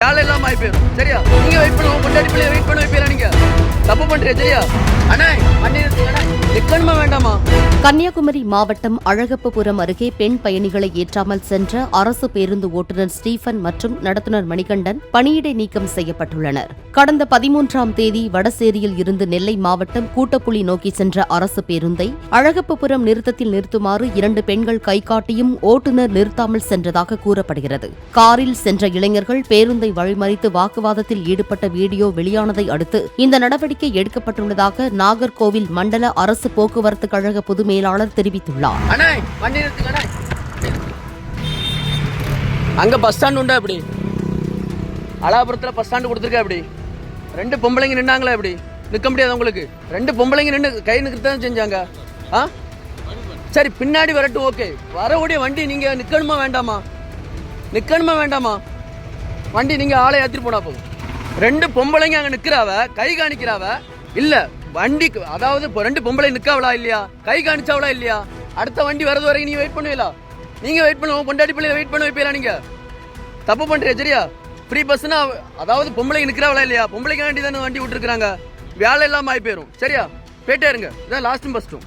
வேலை இல்லாம ஆகி போயிடும். சரியா? நீங்க வெயிட் பண்ணுவோம், கொண்டாடி பிள்ளைய வெயிட் பண்ண வைப்பீங்களா? நீங்க தப்பு பண்றீங்க. சரியா அண்ணா? வண்டி நிக்கணுமா வேண்டாமா? கன்னியாகுமரி மாவட்டம் அழகப்பபுரம் அருகே பெண் பயணிகளை ஏற்றாமல் சென்ற அரசு பேருந்து ஓட்டுநர் ஸ்டீபன் மற்றும் நடத்துனர் மணிகண்டன் பணியிடை நீக்கம் செய்யப்பட்டுள்ளனர். கடந்த 13ஆம் தேதி வடசேரியில் இருந்து நெல்லை மாவட்டம் கூட்டப்புலி நோக்கி சென்ற அரசு பேருந்தை அழகப்பபுரம் நிறுத்தத்தில் நிறுத்துமாறு 2 பெண்கள் கைகாட்டியும் ஓட்டுநர் நிறுத்தாமல் சென்றதாக கூறப்படுகிறது. காரில் சென்ற இளைஞர்கள் பேருந்தை வழிமறித்து வாக்குவாதத்தில் ஈடுபட்ட வீடியோ வெளியானதை அடுத்து இந்த நடவடிக்கை எடுக்கப்பட்டுள்ளதாக நாகர்கோவில் மண்டல அரசு போக்குவரத்து கழக பொது மேலாளர் தெரிவித்துள்ளார். அங்க பஸ் ஸ்டாண்ட் உண்டா? எப்படி அலாபுரத்துல பஸ் ஸ்டாண்ட் கொடுத்துருக்கா? எப்படி 2 பொம்பளைங்க நின்னாங்களா? எப்படி நிக்க முடியாது உங்களுக்கு? 2 பொம்பளைங்க நின்று கை நிறுத்தான் செஞ்சாங்க. சரி, பின்னாடி வரட்டும். ஓகே, வரக்கூடிய வண்டி நீங்க நிக்கணுமா வேண்டாமா? நிக்கணுமா வேண்டாமா? வண்டி நீங்க ஆளை ஏத்திட்டு போனா போதும். 2 பொம்பளைங்க அங்க நிக்கிறாவ, கை காணிக்கிறாவ. இல்ல வண்டி, அதாவது 2 பொம்பளை நிக்காவளா இல்லையா? கை காணிச்சாவளா இல்லையா? அடுத்த வண்டி வரது வரைக்கும் நீங்க வெயிட் பண்ணுவீங்களா? நீங்க வெயிட் பண்ணுவோம், கொண்டாடி பிள்ளைய வெயிட் பண்ண வைப்பீங்களா? நீங்க தப்பு பண்றீங்க. சரியா? ஃப்ரீ பஸ்னா அதாவது பொம்பளைங்க நிக்கிறாவளா இல்லையா? பொம்பளைக்கு வேண்டி தானே வண்டி விட்டுருக்காங்க. வேலை இல்லாம ஆகி போயிடும். சரியா? போயிட்டே இருங்க. இதான் லாஸ்ட் பஸ் ஸ்டும்.